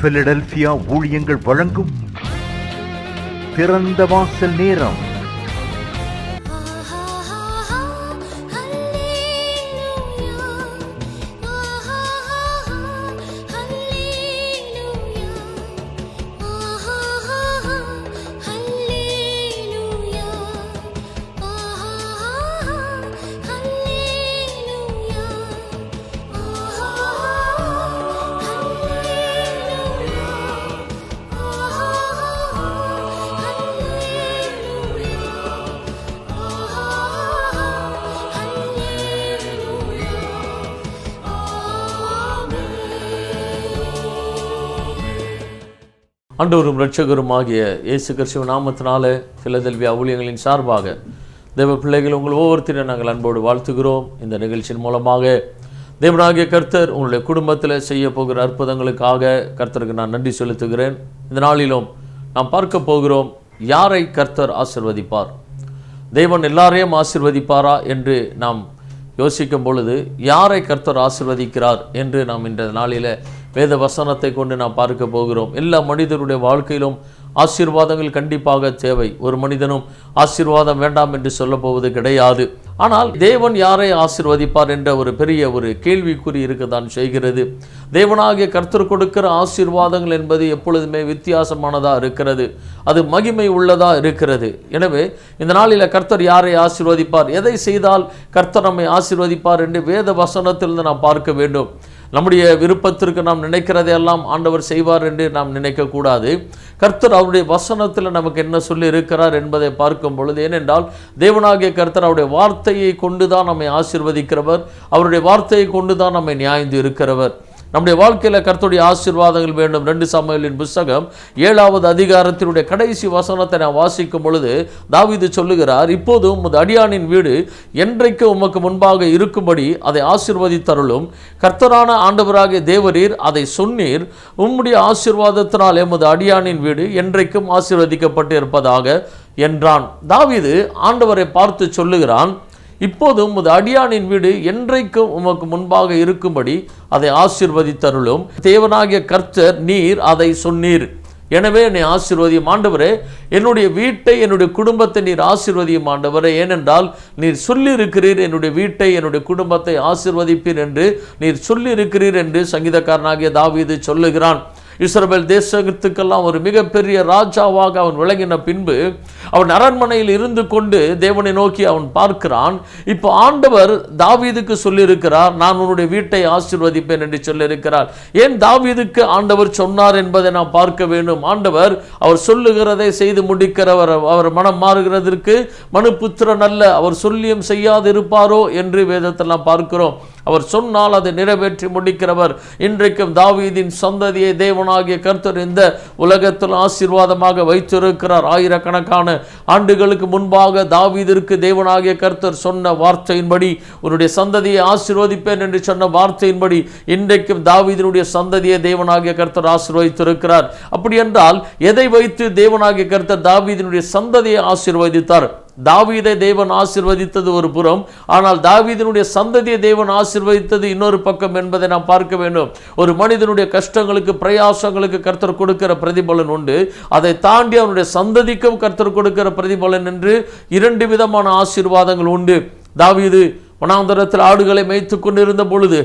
Philadelphia ஊழியங்கள் வழங்கும் திறந்த வாசல் நேரம். ஆண்டவரும் இரட்சகருமாகிய இயேசு கிறிஸ்துவ நாமத்தினாலே பிலதெல்பியா ஊழியங்களின் சார்பாக தேவ பிள்ளைகள் உங்கள் ஒவ்வொருத்தரையும் நாங்கள் அன்போடு வாழ்த்துகிறோம். இந்த நிகழ்ச்சியின் மூலமாக தேவனாகிய கர்த்தர் உங்களுடைய குடும்பத்தில் செய்ய போகிற அற்புதங்களுக்காக கர்த்தருக்கு நான் நன்றி செலுத்துகிறேன். இந்த நாளிலும் நாம் பார்க்க போகிறோம், யாரை கர்த்தர் ஆசிர்வதிப்பார். தேவன் எல்லாரையும் ஆசிர்வதிப்பாரா என்று நாம் யோசிக்கும் பொழுது யாரை கர்த்தர் ஆசிர்வதிக்கிறார் என்று நாம் இந்த நாளில் வேத வசனத்தை கொண்டு நாம் பார்க்க போகிறோம். எல்லா மனிதருடைய வாழ்க்கையிலும் ஆசீர்வாதங்கள் கண்டிப்பாக தேவை. ஒரு மனிதனும் ஆசீர்வாதம் வேண்டாம் என்று சொல்ல போவது கிடையாது. ஆனால் தேவன் யாரை ஆசீர்வதிப்பார் என்ற ஒரு பெரிய ஒரு கேள்விக்குறி இருக்கத்தான் செய்கிறது. தேவனாகிய கர்த்தர் கொடுக்கிற ஆசீர்வாதங்கள் என்பது எப்பொழுதுமே வித்தியாசமானதாக இருக்கிறது, அது மகிமை உள்ளதாக இருக்கிறது. எனவே இந்த நாளில் கர்த்தர் யாரை ஆசீர்வதிப்பார், எதை செய்தால் கர்த்தர் நம்மை ஆசீர்வதிப்பார் என்று வேத வசனத்திலிருந்து நாம் பார்க்க வேண்டும். நம்முடைய விருப்பத்திற்கு நாம் நினைக்கிறதையெல்லாம் ஆண்டவர் செய்வார் என்று நாம் நினைக்கக்கூடாது. கர்த்தர் அவருடைய வசனத்தில் நமக்கு என்ன சொல்லி இருக்கிறார் என்பதை பார்க்கும் பொழுது, ஏனென்றால் தேவனாகிய கர்த்தர் அவருடைய வார்த்தையை கொண்டு தான் நம்மை ஆசீர்வதிக்கிறவர், அவருடைய வார்த்தையை கொண்டு தான் நம்மை நியாய்ந்து இருக்கிறவர். நம்முடைய வாழ்க்கையில் கர்த்தருடைய ஆசீர்வாதங்கள் வேண்டும். 2 சாமுவேலின் புத்தகம் 7வது அதிகாரத்தினுடைய கடைசி வசனத்தை நான் வாசிக்கும் பொழுது தாவீது சொல்லுகிறார், இப்போதும் உமது அடியானின் வீடு என்றைக்கு உமக்கு முன்பாக இருக்கும்படி அதை ஆசீர்வதித்தருளும். கர்த்தரான ஆண்டவராகிய தேவரீர் அதை சொன்னீர், உம்முடைய ஆசீர்வாதத்தினால் எமது அடியானின் வீடு என்றைக்கும் ஆசீர்வதிக்கப்பட்டு இருப்பதாக என்றான். தாவீது ஆண்டவரை பார்த்து சொல்லுகிறான், இப்போதும் உமது அடியானின் வீடு என்றைக்கும் உமக்கு முன்பாக இருக்கும்படி அதை ஆசீர்வதித்தருளும். தேவனாகிய கர்த்தர் நீர் அதை சொன்னீர், எனவே என்னை ஆசீர்வதியும். ஆண்டவரே, என்னுடைய வீட்டை என்னுடைய குடும்பத்தை நீர் ஆசீர்வதியும் ஆண்டவரே, ஏனென்றால் நீர் சொல்லியிருக்கிறீர் என்னுடைய வீட்டை என்னுடைய குடும்பத்தை ஆசீர்வதிப்பீர் என்று நீர் சொல்லியிருக்கிறீர் என்று சங்கீதக்காரனாகிய தாவீது சொல்லுகிறான். இஸ்ரவேல் தேசத்துக்கெல்லாம் ஒரு மிகப்பெரிய ராஜாவாக அவன் விளங்கின பின்பு அவன் அரண்மனையில் இருந்து கொண்டு தேவனை நோக்கி அவன் பார்க்கிறான். இப்போ ஆண்டவர் தாவீதுக்கு சொல்லியிருக்கிறார், நான் உன்னுடைய வீட்டை ஆசீர்வதிப்பேன் என்று சொல்லியிருக்கிறார். ஏன் தாவீதுக்கு ஆண்டவர் சொன்னார் என்பதை நாம் பார்க்க வேண்டும். ஆண்டவர் அவர் சொல்லுகிறதை செய்து முடிக்கிறவர், அவர் மனம் மாறுகிறதற்கு மனுபுத்திரன் அல்ல, அவர் சொல்லியும் செய்யாது இருப்பாரோ என்று வேதத்தில் நாம் பார்க்கிறோம். அவர் சொன்னால் அதை நிறைவேற்றி முடிக்கிறவர். இன்றைக்கும் தாவீதின் சந்ததியை தேவனாகிய கர்த்தர் இந்த உலகத்தில் ஆசீர்வாதமாக வைத்திருக்கிறார். ஆயிரக்கணக்கான ஆண்டுகளுக்கு முன்பாக தாவீதிற்கு தேவனாகிய கர்த்தர் சொன்ன வார்த்தையின்படி, உன்னுடைய சந்ததியை ஆசீர்வதிப்பேன் என்று சொன்ன வார்த்தையின்படி இன்றைக்கும் தாவீதினுடைய சந்ததியை தேவனாகிய கர்த்தர் ஆசீர்வதித்திருக்கிறார். அப்படி என்றால் எதை வைத்து தேவனாகிய கர்த்தர் தாவீதினுடைய சந்ததியை ஆசீர்வதித்தார்? தாவீதை தேவன் ஆசீர்வதித்தது ஒரு புறம், ஆனால் தாவீதினுடைய சந்ததியை தேவன் ஆசீர்வதித்தது இன்னொரு பக்கம் என்பதை நாம் பார்க்க வேண்டும். ஒரு மனிதனுடைய கஷ்டங்களுக்கு பிரயாசங்களுக்கு கர்த்தர் கொடுக்கிற பிரதிபலன் உண்டு, அதை தாண்டி அவனுடைய சந்ததிக்கும் கர்த்தர் கொடுக்கிற பிரதிபலன் என்று 2 விதமான ஆசீர்வாதங்கள் உண்டு. தாவீது வனாந்தரத்தில் ஆடுகளை மேய்த்து கொண்டிருந்த பொழுது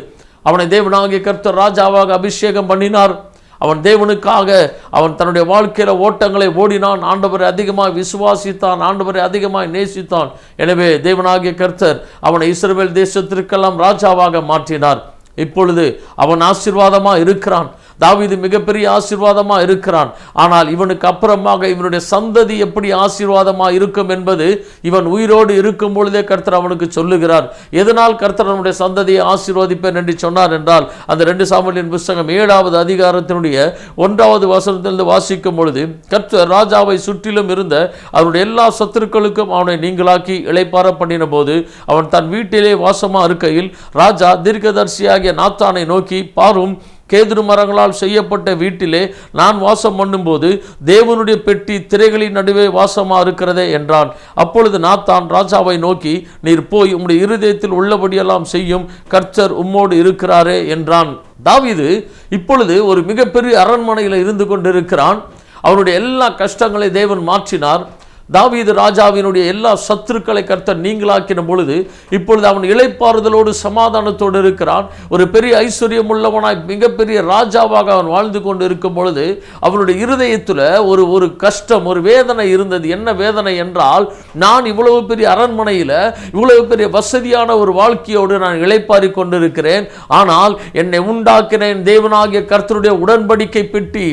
அவனை தேவனாகிய கர்த்தர் ராஜாவாக அபிஷேகம் பண்ணினார். அவன் தேவனுக்காக அவன் தன்னுடைய வாழ்க்கையில் ஓட்டங்களை ஓடினான், ஆண்டவரை அதிகமாக விசுவாசித்தான், ஆண்டவரை அதிகமாக நேசித்தான். எனவே தேவனாகிய கர்த்தர் அவனை இஸ்ரவேல் தேசத்திற்கெல்லாம் ராஜாவாக மாற்றினார். இப்பொழுது அவன் ஆசீர்வாதமாக இருக்கிறான். தாவீது மிகப்பெரிய ஆசீர்வாதமாக இருக்கிறான். ஆனால் இவனுக்கு அப்புறமாக இவனுடைய சந்ததி எப்படி ஆசீர்வாதமாக இருக்கும் என்பது இவன் உயிரோடு இருக்கும் பொழுதே கர்த்தர் அவனுக்கு சொல்லுகிறார். எதனால் கர்த்தர் அவனுடைய சந்ததியை ஆசீர்வதிப்பேன் என்று சொன்னார் என்றால், அந்த 2 சாமுவேலின் புத்தகம் 7வது அதிகாரத்தினுடைய 1வது வசனத்திலிருந்து வாசிக்கும் பொழுது, கர்த்தர் ராஜாவை சுற்றிலும் இருந்த அவருடைய எல்லா சத்துருக்களுக்கும் அவனை நீங்களாக்கி இளைப்பாற பண்ணின போது அவன் தன் வீட்டிலே வாசமாக இருக்கையில் ராஜா தீர்க்கதரிசியாகிய நாத்தானை நோக்கி, பாரும், கேதுரு மரங்களால் செய்யப்பட்ட வீட்டிலே நான் வாசம் பண்ணும்போது தேவனுடைய பெட்டி திரைகளின் நடுவே வாசமா இருக்கிறதே என்றான். அப்பொழுது நாத்தான் ராஜாவை நோக்கி, நீர் போய் உம்முடைய இருதயத்தில் உள்ளபடியெல்லாம் செய்யும், கர்த்தர் உம்மோடு இருக்கிறாரே என்றான். தாவீது இப்பொழுது ஒரு மிகப்பெரிய அரண்மனையில் இருந்து கொண்டிருக்கிறான். அவனுடைய எல்லா கஷ்டங்களை தேவன் மாற்றினார். தாவீது ராஜாவினுடைய எல்லா சத்துருக்களை கர்த்தர் நீங்களாக்கின பொழுது இப்பொழுது அவன் இளைப்பாறுதலோடு சமாதானத்தோடு இருக்கிறான். ஒரு பெரிய ஐஸ்வர்யம் உள்ளவனாய் மிகப்பெரிய ராஜாவாக அவன் வாழ்ந்து கொண்டு இருக்கும் பொழுது அவனுடைய இருதயத்தில் ஒரு கஷ்டம், ஒரு வேதனை இருந்தது. என்ன வேதனை என்றால், நான் இவ்வளவு பெரிய அரண்மனையில் இவ்வளவு பெரிய வசதியான ஒரு வாழ்க்கையோடு நான் இளைப்பாரி கொண்டிருக்கிறேன். ஆனால் என்னை உண்டாக்கின என் தேவனாகிய கர்த்தருடைய உடன்படிக்கை பெட்டி,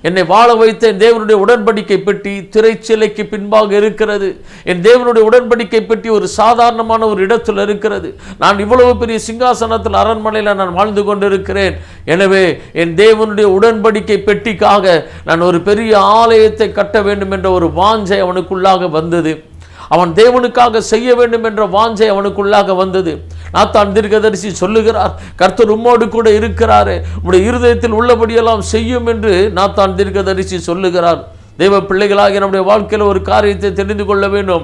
என்னை வாழ வைத்த என் தேவனுடைய உடன்படிக்கை பெட்டி திரைச்சிலைக்கு பின்பாக இருக்கிறது. என் தேவனுடைய உடன்படிக்கை பெட்டி ஒரு சாதாரணமான ஒரு இடத்தில் இருக்கிறது. நான் இவ்வளவு பெரிய சிங்காசனத்தில் அரண்மனையில் நான் வாழ்ந்து கொண்டிருக்கிறேன். எனவே என் தேவனுடைய உடன்படிக்கை பெட்டிக்காக நான் ஒரு பெரிய ஆலயத்தை கட்ட வேண்டும் என்ற ஒரு வாஞ்சை அவனுக்குள்ளாக வந்தது. அவன் தேவனுக்காக செய்ய வேண்டும் என்ற வாஞ்சை அவனுக்குள்ளாக வந்தது. நாத்தான் தீர்க்கதரிசி சொல்லுகிறார், கர்த்தர் உம்மோடு கூட இருக்கிறாரே, உம்முடைய இருதயத்தில் உள்ளபடியெல்லாம் செய்யும் என்று நாத்தான் தீர்க்கதரிசி சொல்லுகிறார். தேவ பிள்ளைகளாகிய நம்முடைய வாழ்க்கையில் ஒரு காரியத்தை தெரிந்து கொள்ள வேண்டும்.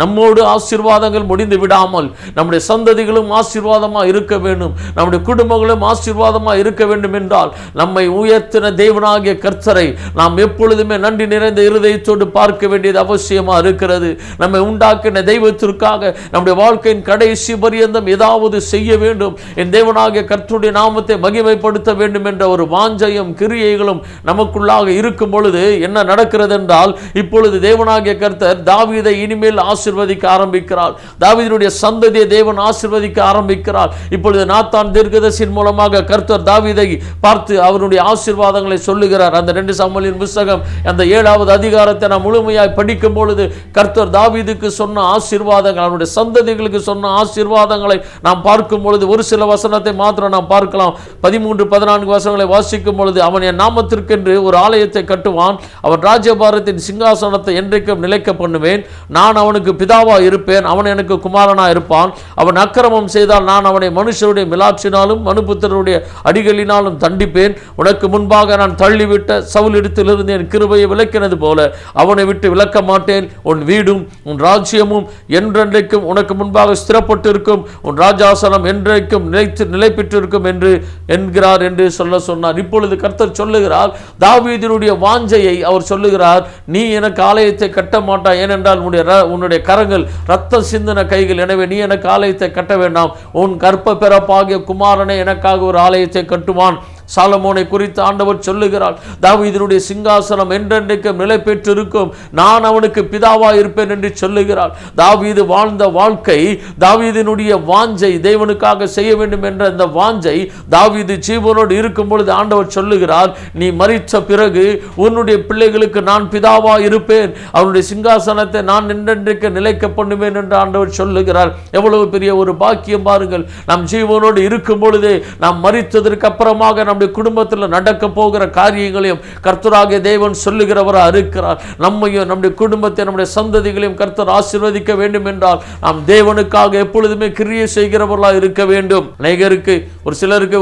நம்மோடு ஆசீர்வாதங்கள் முடிந்து விடாமல் நம்முடைய சந்ததிகளும் ஆசீர்வாதமாக இருக்க வேண்டும், நம்முடைய குடும்பங்களும் ஆசீர்வாதமாக இருக்க வேண்டும் என்றால் நம்மை உயர்த்தின தேவனாகிய கர்த்தரை நாம் எப்பொழுதுமே நன்றி நிறைந்த இருதயத்தோடு பார்க்க வேண்டியது அவசியமாக இருக்கிறது. நம்மை உண்டாக்கின தெய்வத்திற்காக நம்முடைய வாழ்க்கையின் கடைசி பரியந்தம் ஏதாவது செய்ய வேண்டும், என் தேவனாகிய கர்த்தருடைய நாமத்தை மகிமைப்படுத்த வேண்டும் என்ற ஒரு வாஞ்சையும் கிரியைகளும் நமக்குள்ளாக இருக்கும் பொழுது என்ன நடக்கிறது என்றால், இப்பொழுது தேவனாகிய கர்த்தர் தாவீதை இனிமேல் ஆசீர்வதிக்க ஆரம்பிக்கிறார். தாவீதுடைய சந்ததியை தேவன் ஆசீர்வதிக்க ஆரம்பிக்கிறார். இப்பொழுது நாத்தான் தீர்க்கதரிசியின் மூலமாக கர்த்தர் தாவீதை பார்த்து அவருடைய ஆசீர்வாதங்களை சொல்லுகிறார். அந்த 2 சாமுவேலின் புத்தகம் அந்த 7வது அதிகாரத்தை நாம் முழுமையாய் படிக்கும் பொழுது கர்த்தர் தாவீதுக்கு சொன்ன ஆசீர்வாதங்கள், அவருடைய சந்ததிகளுக்கு சொன்ன ஆசீர்வாதங்களை நாம் பார்க்கும் பொழுது ஒரு சில வசனத்தை மாத்திரம் நாம் பார்க்கலாம். 13-14 வசனங்களை வாசிக்கும் பொழுது, அவன் என் நாமத்திற்கென்று ஒரு ஆலயத்தை கட்டுவான், அவன் ராஜ்யபாரத்தின் சிங்காசனத்தை என்றைக்கும் நிலைக்க பண்ணுவேன், நான் அவனுக்கு பிதாவா இருப்பேன், அவன் எனக்கு குமாரனா இருப்பான். அவன் அக்கிரமம் செய்தால் நான் அவனை மனுஷருடைய மிலாட்சினாலும் மனுபுத்திரருடைய அடிகளினாலும் தண்டிப்பேன். உனக்கு முன்பாக நான் தள்ளிவிட்ட சவுலிடத்திலிருந்து என் கிருபையை விலக்கினது போல அவனை விட்டு விலக்க மாட்டேன். உன் வீடும் உன் ராஜ்யமும் என்றென்றைக்கும் உனக்கு முன்பாக ஸ்திரப்பட்டிருக்கும், உன் ராஜாசனம் என்றைக்கும் நிலை பெற்றிருக்கும் என்று என்கிறார் என்று சொன்னார். இப்பொழுது கர்த்தர் சொல்லுகிறார், தாவீதினுடைய வாஞ்சையை அவர் சொல்லுகிறார், நீ எனக்கு ஆலயத்தை கட்ட மாட்டாய், ஏனென்றால் உன்னுடைய கரங்கள் ரத்தம் சிந்தின கைகள், எனவே நீ எனக்கு ஆலயத்தை கட்ட வேண்டாம், உன் கற்ப பிறப்பாகிய குமாரனை எனக்காக ஒரு ஆலயத்தை கட்டுவான். சாலமோனை குறித்து ஆண்டவர் சொல்லுகிறார், தாவீதினுடைய சிங்காசனம் என்றென்றைக்கும் நிலை பெற்றிருக்கும், நான் அவனுக்கு பிதாவா இருப்பேன் என்று சொல்லுகிறார். தாவீது வாழ்ந்த வாழ்க்கை, தாவீதினுடைய வாஞ்சை, தேவனுக்காக செய்ய வேண்டும் என்ற இந்த வாஞ்சை தாவீது ஜீவனோடு இருக்கும் பொழுது ஆண்டவர் சொல்லுகிறார், நீ மரித்த பிறகு உன்னுடைய பிள்ளைகளுக்கு நான் பிதாவா இருப்பேன், அவனுடைய சிங்காசனத்தை நான் என்றென்றைக்கு நிலைக்க பண்ணுவேன் என்று ஆண்டவர் சொல்லுகிறார். எவ்வளவு பெரிய ஒரு பாக்கியம் பாருங்கள். நாம் ஜீவனோடு இருக்கும் பொழுதே, நாம் மரித்ததற்கு அப்புறமாக நம்முடைய குடும்பத்தில் நடக்க போகிற காரியங்களையும் கர்த்தராகிய தேவன் சொல்லுகிறவராக இருக்கிறார். நம்மையும் நம்முடைய குடும்பத்தை நம்முடைய சந்ததிகளையும் கர்த்தர் ஆசீர்வதிக்க வேண்டும் என்றால் நாம் தேவனுக்காக எப்பொழுதுமே கிரியை செய்கிறவர்களாக இருக்க வேண்டும். அநேகருக்கு, ஒரு சிலருக்கு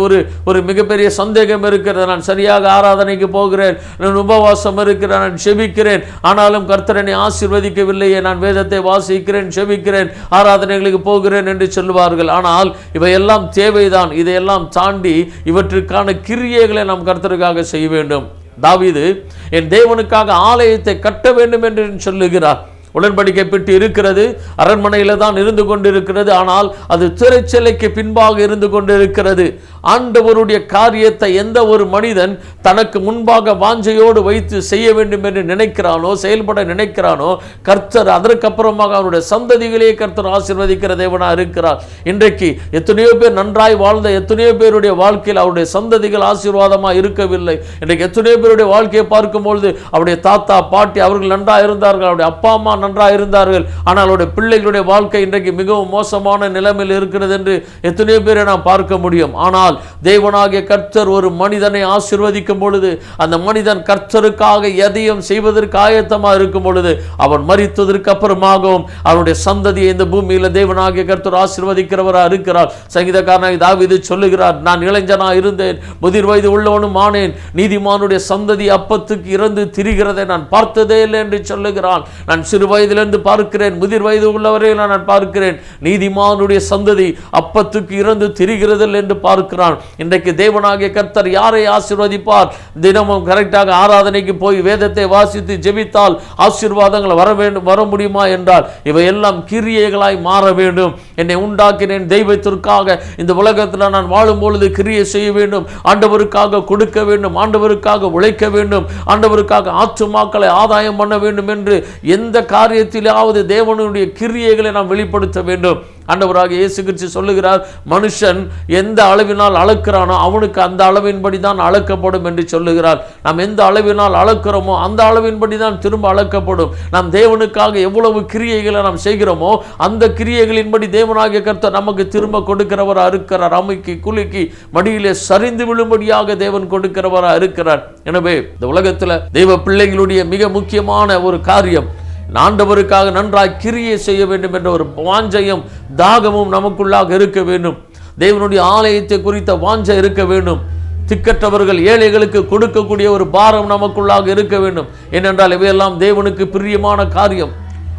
ஒரு மிகப்பெரிய சந்தேகம் இருக்கிறது, நான் சரியாக ஆராதனைக்கு போகிறேன், நான் உபவாசம் இருக்கிறேன், நான் செபிக்கிறேன், ஆனாலும் கர்த்தர் என்னை ஆசீர்வதிக்கவில்லையே, நான் வேதத்தை வாசிக்கிறேன், செபிக்கிறேன், ஆராதனைகளுக்கு போகிறேன் என்று சொல்லுவார்கள். ஆனால் இவையெல்லாம் தேவைதான். இதையெல்லாம் தாண்டி இவற்றுக்கான கிரியைகளை நாம் கர்த்தருக்காக செய்ய வேண்டும். தாவீது என் தேவனுக்காக ஆலயத்தை கட்ட வேண்டும் என்று சொல்லுகிறார். உடன்படிக்கை பெட்டி இருக்கிறது, அரண்மனையில் தான் இருந்து கொண்டிருக்கிறது, ஆனால் அது திரைச்சிலைக்கு பின்பாக இருந்து கொண்டிருக்கிறது. ஆண்டவருடைய காரியத்தை எந்த ஒரு மனிதன் தனக்கு முன்பாக வாஞ்சையோடு வைத்து செய்ய வேண்டும் என்று நினைக்கிறானோ, செயல்பட நினைக்கிறானோ, கர்த்தர் அதற்கப்புறமாக அவருடைய சந்ததிகளையே கர்த்தர் ஆசீர்வதிக்கிற தேவனாக இருக்கிறார். இன்றைக்கு எத்தனையோ பேர் நன்றாய் வாழ்ந்த எத்தனையோ பேருடைய வாழ்க்கையில் அவருடைய சந்ததிகள் ஆசீர்வாதமாக இருக்கவில்லை. இன்றைக்கு எத்தனையோ பேருடைய வாழ்க்கையை பார்க்கும்பொழுது அவருடைய தாத்தா பாட்டி அவர்கள் நன்றாக இருந்தார்கள், அவருடைய அப்பா அம்மா எல்லாம் நன்றாக இருந்தார்கள். ஆனால் அவருடைய பிள்ளைகளுடைய வாழ்க்கை இன்றைக்கு மிகவும் மோசமான நிலைமையில் இருக்கிறது என்று எத்தனையோ பேரை நாம் பார்க்க முடியும். ஆனால் தேவனாகிய கர்த்தர் ஒரு மனிதனை ஆசீர்வதிக்கும் பொழுது, அந்த மனிதன் கர்த்தருக்காக எதையும் செய்வதற்கு ஆயத்தமாக இருக்கும் பொழுது, அவன் மரித்ததற்கு அப்புறமாகவும் அவனுடைய சந்ததியை இந்த பூமியில் தேவனாகிய கர்த்தர் ஆசீர்வதிக்கிறவராக இருக்கிறார். சங்கீதக்காரனாகிய தாவீது சொல்லுகிறார், நான் இளைஞனாக இருந்தேன், முதிர் வயது உள்ளவனும் ஆனேன், நீதிமானுடைய சந்ததி அப்பத்துக்கு இறந்து திரிகிறதை நான் பார்த்ததே இல்லை என்று சொல்லுகிறான். நான் சிறு வயதிலிருந்து பார்க்கிறேன், முதிர் வயது உள்ளவரையில் நான் பார்க்கிறேன், நீதிமானுடைய சந்ததி அப்பத்துக்கு இறந்து திரிகிறதில் என்று பார்க்கிறான். இன்றைக்கு தேவனாகிய கர்த்தர் யாரை ஆசீர்வதிப்பார்? தினமும் கரெக்டாக ஆராதனைக்கு போய் வேதத்தை வாசித்து ஜெபித்தால் ஆசீர்வாதங்கள் வர முடியுமா என்றால் இவையெல்லாம் கிரியைகளாய் மாற வேண்டும். என்னை உண்டாக்கினேன் தெய்வத்திற்காக, இந்த உலகத்தில் நான் வாழும் பொழுது கிரியை செய்ய வேண்டும், ஆண்டவருக்காக கொடுக்க வேண்டும், ஆண்டவருக்காக உழைக்க வேண்டும், ஆண்டவருக்காக ஆத்துமாக்களை ஆதாயம் பண்ண வேண்டும் என்று எந்த காரியத்திலாவது தேவனுடைய கிரியைகளை நாம் வெளிப்படுத்த வேண்டும். ஆண்டவராக இயேசு கிறிஸ்து சொல்லுகிறார், மனுஷன் எந்த அளவினால் அளக்கிறானோ அவனுக்கு அந்த அளவின்படி தான் அளக்கப்படும் என்று சொல்லுகிறார். நாம் எந்த அளவினால் அளக்கிறோமோ அந்த அளவின்படி தான் திரும்ப அளக்கப்படும். நாம் தேவனுக்காக எவ்வளவு கிரியைகளை நாம் செய்கிறோமோ அந்த கிரியைகளின்படி தேவனாகிய கர்த்தர் நமக்கு திரும்ப கொடுக்கிறவராக இருக்கிறார். அமைக்கி குலுக்கி மடியிலே சரிந்து விழும்படியாக தேவன் கொடுக்கிறவராக இருக்கிறார். எனவே இந்த உலகத்தில் தெய்வ பிள்ளைகளுடைய மிக முக்கியமான ஒரு காரியம், ஆண்டவருக்காக நன்றாய் கிரியை செய்ய வேண்டும் என்ற ஒரு வாஞ்சையும் தாகமும் நமக்குள்ளாக இருக்க வேண்டும். தேவனுடைய ஆலயத்தை குறித்த வாஞ்சை இருக்க வேண்டும். திக்கற்றவர்கள் ஏழைகளுக்கு கொடுக்கக்கூடிய ஒரு பாரம் நமக்குள்ளாக இருக்க வேண்டும். ஏனென்றால் இவையெல்லாம் தேவனுக்கு பிரியமான காரியம்.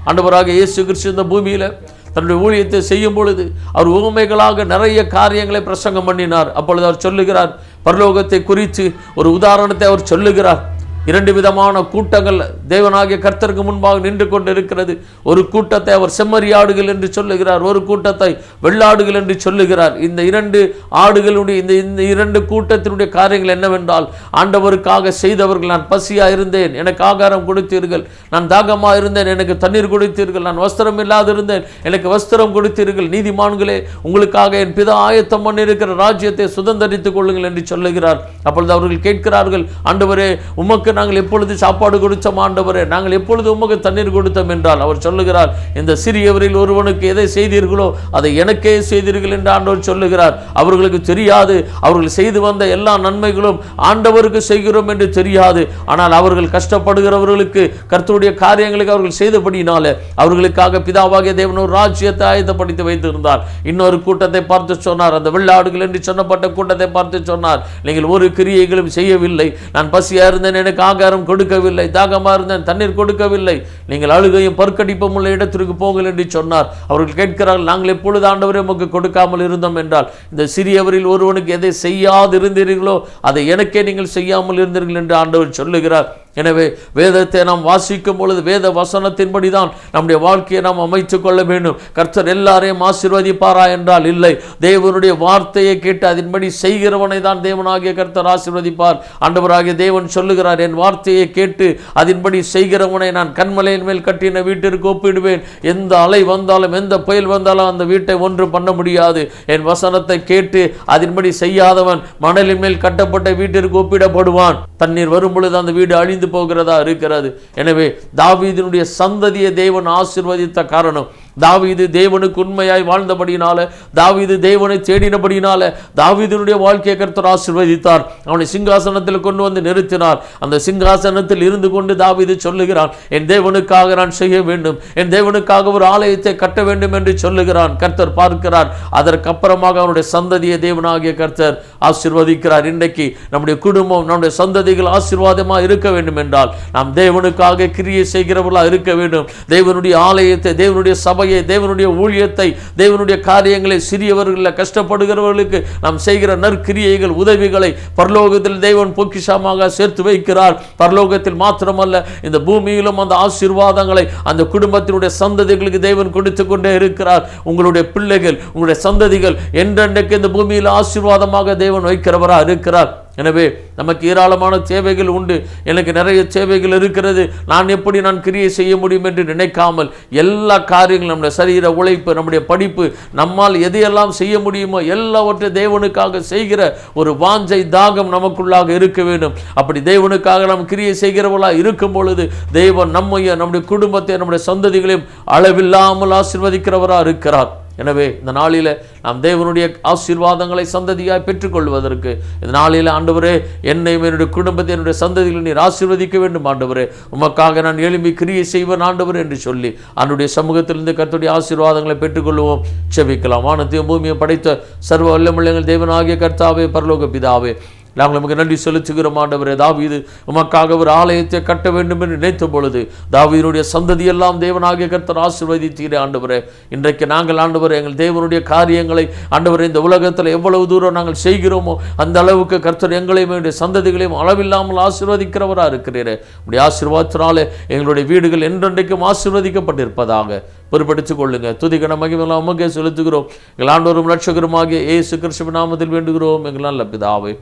ஆண்டவராக இயேசு கிறிஸ்து இந்த பூமியில தன்னுடைய ஊழியத்தை செய்யும் பொழுது அவர் உவமைகளாக நிறைய காரியங்களை பிரசங்கம் பண்ணினார். அப்பொழுது அவர் சொல்லுகிறார், பரலோகத்தை குறித்து ஒரு உதாரணத்தை அவர் சொல்லுகிறார். இரண்டு விதமான கூட்டங்கள் தேவனாகிய கர்த்தருக்கு முன்பாக நின்று கொண்டு இருக்கிறது. ஒரு கூட்டத்தை அவர் செம்மறியாடுகள் என்று சொல்லுகிறார், ஒரு கூட்டத்தை வெள்ளாடுகள் என்று சொல்லுகிறார். இந்த இரண்டு ஆடுகளுடைய இந்த இரண்டு கூட்டத்தினுடைய காரியங்கள் என்னவென்றால், ஆண்டவருக்காக செய்தவர்கள், நான் பசியாக இருந்தேன் எனக்கு ஆகாரம் கொடுத்தீர்கள், நான் தாகமாக இருந்தேன் எனக்கு தண்ணீர் கொடுத்தீர்கள், நான் வஸ்திரம் இல்லாதிருந்தேன் எனக்கு வஸ்திரம் கொடுத்தீர்கள், நீதிமான்களே உங்களுக்காக என் பிதா ஆயத்தம் பண்ணியிருக்கிற ராஜ்யத்தை சுதந்தரித்துக் கொள்ளுங்கள் என்று சொல்லுகிறார். அப்பொழுது அவர்கள் கேட்கிறார்கள், ஆண்டவரே உமக்கு நாங்கள் எப்பொழுது சாப்பாடு கொடுத்தோம், ஆண்டவரே நாங்கள் எப்பொழுது உமக்கு தண்ணீர் கொடுத்தோம் என்றால் அவர் சொல்லுகிறார், இந்த சிறியவரில் ஒருவனுக்கு எதை செய்தீர்களோ அதை எனக்கே செய்தீர்கள் என்று ஆண்டவர் சொல்லுகிறார். அவர்களுக்கு தெரியாது, அவர்கள் செய்து வந்த எல்லா நன்மைகளும் ஆண்டவருக்கு செய்கிறோம் என்று தெரியாது. ஆனால் அவர்கள் கஷ்டப்படுகிறவர்களுக்கு கர்த்தருடைய காரியங்களுக்கு அவர்கள் செய்தபடினாலே அவர்களுக்காக பிதாவாகிய தேவன் ஒரு ராஜ்யத்தை ஆயத்தப்படுத்தி வைத்திருந்தார். இன்னொரு கூட்டத்தை பார்த்து சொன்னார், அந்த வெள்ளாடுகள் என்று சொன்னப்பட்ட கூட்டத்தை பார்த்து சொன்னார், நீங்கள் ஒரு கிரியைகளும் செய்யவில்லை, நான் பசியா இருந்தேன் எனக்கு ஆகாரம் கொடுக்கவில்லை, தாகமாக இருந்தேன் தண்ணீர் கொடுக்கவில்லை, நீங்கள் அழுகையும் பற்கடிப்பும் உள்ள இடத்திற்கு போங்கள் என்று சொன்னார். அவர்கள் கேட்கிறார்கள், நாங்கள் எப்பொழுது ஆண்டவரே உமக்கு கொடுக்காமல் இருந்தோம் என்றால், இந்த சிறியவரில் ஒருவனுக்கு எதை செய்யாது இருந்தீர்களோ அதை எனக்கே நீங்கள் செய்யாமல் இருந்தீர்கள் என்று ஆண்டவர் சொல்லுகிறார். எனவே வேதத்தை நாம் வாசிக்கும் பொழுது வேத வசனத்தின்படி தான் நம்முடைய வாழ்க்கையை நாம் அமைத்துக் கொள்ள வேண்டும். கர்த்தர் எல்லாரையும் ஆசீர்வதிப்பாரா என்றால் இல்லை. தேவனுடைய வார்த்தையை கேட்டு அதன்படி செய்கிறவனை தான் தேவனாகிய கர்த்தர் ஆசீர்வதிப்பார். ஆண்டவராகிய தேவன் சொல்லுகிறார், என் வார்த்தையை கேட்டு அதன்படி செய்கிறவனை நான் கன்மலையின் மேல் கட்டின வீட்டிற்கு ஒப்பிடுவேன். எந்த அலை வந்தாலும் எந்த புயல் வந்தாலும் அந்த வீட்டை ஒன்று பண்ண முடியாது. என் வசனத்தை கேட்டு அதன்படி செய்யாதவன் மணலின் மேல் கட்டப்பட்ட வீட்டிற்கு ஒப்பிடப்படுவான். தண்ணீர் வரும் பொழுது அந்த வீடு அழிந்து போகிறதா இருக்கிறது. எனவே தாவீதினுடைய சந்ததியை தேவன் ஆசீர்வதித்த காரணம், தாவீது தேவனுக்கு உண்மையாய் வாழ்ந்தபடினால, தாவீது தேவனை தேடினபடினால தாவீதினுடைய வாழ்க்கையை கர்த்தர் ஆசீர்வதித்தார். அவனை சிங்காசனத்தில் கொண்டு வந்து நிறுத்தினார். அந்த சிங்காசனத்தில் இருந்து கொண்டு தாவீது சொல்லுகிறான், என் தேவனுக்காக நான் செய்ய வேண்டும், என் தேவனுக்காக ஒரு ஆலயத்தை கட்ட வேண்டும் என்று சொல்லுகிறான். கர்த்தர் பார்க்கிறார். அதற்கப்புறமாக அவனுடைய சந்ததியை தேவனாகிய கர்த்தர் ஆசீர்வதிக்கிறார். இன்றைக்கு நம்முடைய குடும்பம், நம்முடைய சந்ததிகள் ஆசீர்வாதமாக இருக்க வேண்டும் என்றால் நாம் தேவனுக்காக கிரியை செய்கிறவர்களாக இருக்க வேண்டும். தேவனுடைய ஆலயத்தை, தேவனுடைய சபையை, தேவனுடைய ஊழியத்தை, தேவனுடைய காரியங்களை, சிறியவர்கள் கஷ்டப்படுகிறவர்களுக்கு நாம் செய்கிற நற்கிரியைகள், உதவிகளை பரலோகத்தில் தேவன் பொக்கிஷமாக சேர்த்து வைக்கிறார். பரலோகத்தில் மாத்திரமல்ல, இந்த பூமியிலும் அந்த ஆசீர்வாதங்களை அந்த குடும்பத்தினுடைய சந்ததிகளுக்கு தேவன் கொடுத்து கொண்டே இருக்கிறார். உங்களுடைய பிள்ளைகள், உங்களுடைய சந்ததிகள் என்றென்றைக்கு இந்த பூமியில் ஆசீர்வாதமாக தேவன் தேவன் வைக்கிறவரா இருக்கிறார். எனவே நமக்கு ஏராளமான தேவைகள் உண்டு. எனக்கு நிறைய தேவைகள் இருக்கிறது, நான் எப்படி கிரியை செய்ய முடியும் என்று நினைக்காமல் எல்லா காரியங்களும், நம்முடைய சரீர உழைப்பு, நம்முடைய படிப்பு, நம்மால் எதையெல்லாம் செய்ய முடியுமோ எல்லாவற்றையும் தேவனுக்காக செய்கிற ஒரு வாஞ்சை தாகம் நமக்குள்ளாக இருக்க வேண்டும். அப்படி தேவனுக்காக நாம் கிரியை செய்கிறவர்களாக இருக்கும் பொழுது தேவன் நம்மையும் நம்முடைய குடும்பத்தை நம்முடைய சந்ததிகளையும் அளவில்லாமல் ஆசீர்வதிக்கிறவராக இருக்கிறார். எனவே இந்த நாளில் நாம் தேவனுடைய ஆசீர்வாதங்களை சந்ததியாய் பெற்றுக்கொள்வதற்கு இந்த நாளில் ஆண்டவரே, என்னையும் என்னுடைய குடும்பத்தை என்னுடைய சந்ததிகளை நீர் ஆசீர்வதிக்க வேண்டும் ஆண்டவரே, உமக்காக நான் எழும்பி கிரியை செய்வேன் ஆண்டவரே என்று சொல்லி அவனுடைய சமூகத்திலிருந்து கர்த்தருடைய ஆசீர்வாதங்களை பெற்றுக்கொள்வோம். செபிக்கலாம். வானத்தையும் பூமியை படைத்த சர்வ வல்லமையுள்ள தேவனாகிய கர்த்தாவே, பரலோக பிதாவே, நாங்கள் நமக்கு நன்றி செலுத்துகிறோம் ஆண்டவரே. தாவீது உமக்காக ஒரு ஆலயத்தை கட்ட வேண்டும் என்று நினைத்த பொழுது தாவீதுடைய சந்ததியெல்லாம் தேவனாகிய கர்த்தர் ஆசீர்வதித்தீரே ஆண்டவரே. இன்றைக்கு நாங்கள் ஆண்டவரே எங்கள் தேவனுடைய காரியங்களை ஆண்டவரே இந்த உலகத்தில் எவ்வளவு தூரம் நாங்கள் செய்கிறோமோ அந்த அளவுக்கு கர்த்தர் எங்களையும் எங்களுடைய சந்ததிகளையும் அளவில்லாமல் ஆசீர்வதிக்கிறவராக இருக்கிறீரே. உடைய ஆசீர்வாதத்தினாலே எங்களுடைய வீடுகள் என்றென்றைக்கும் ஆசீர்வதிக்கப்பட்டிருப்பதாக பொறுப்படுத்திக் கொள்ளுங்க. துதிகன மகிமையெல்லாம் உமக்கே செலுத்துகிறோம். எங்கள் ஆண்டவரும் இரட்சகருமாகிய இயேசு கிறிஸ்துவின் நாமத்தில் வேண்டுகிறோம் எங்கள் நல்ல பிதாவே.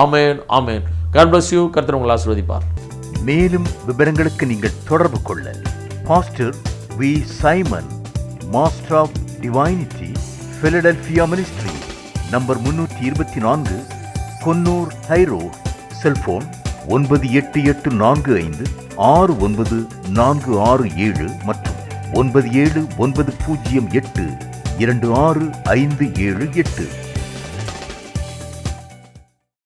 ஆமென், ஆமென். God bless you. கர்த்தர் உங்களை ஆசீர்வதிப்பார். மேலும் விவரங்களுக்கு நீங்கள் தொடர்பு கொள்ள pastor V. Simon, master of divinity, Philadelphia ministry, number 324, Konnur high road, cellphone 9884569467 மற்றும் 9790826578.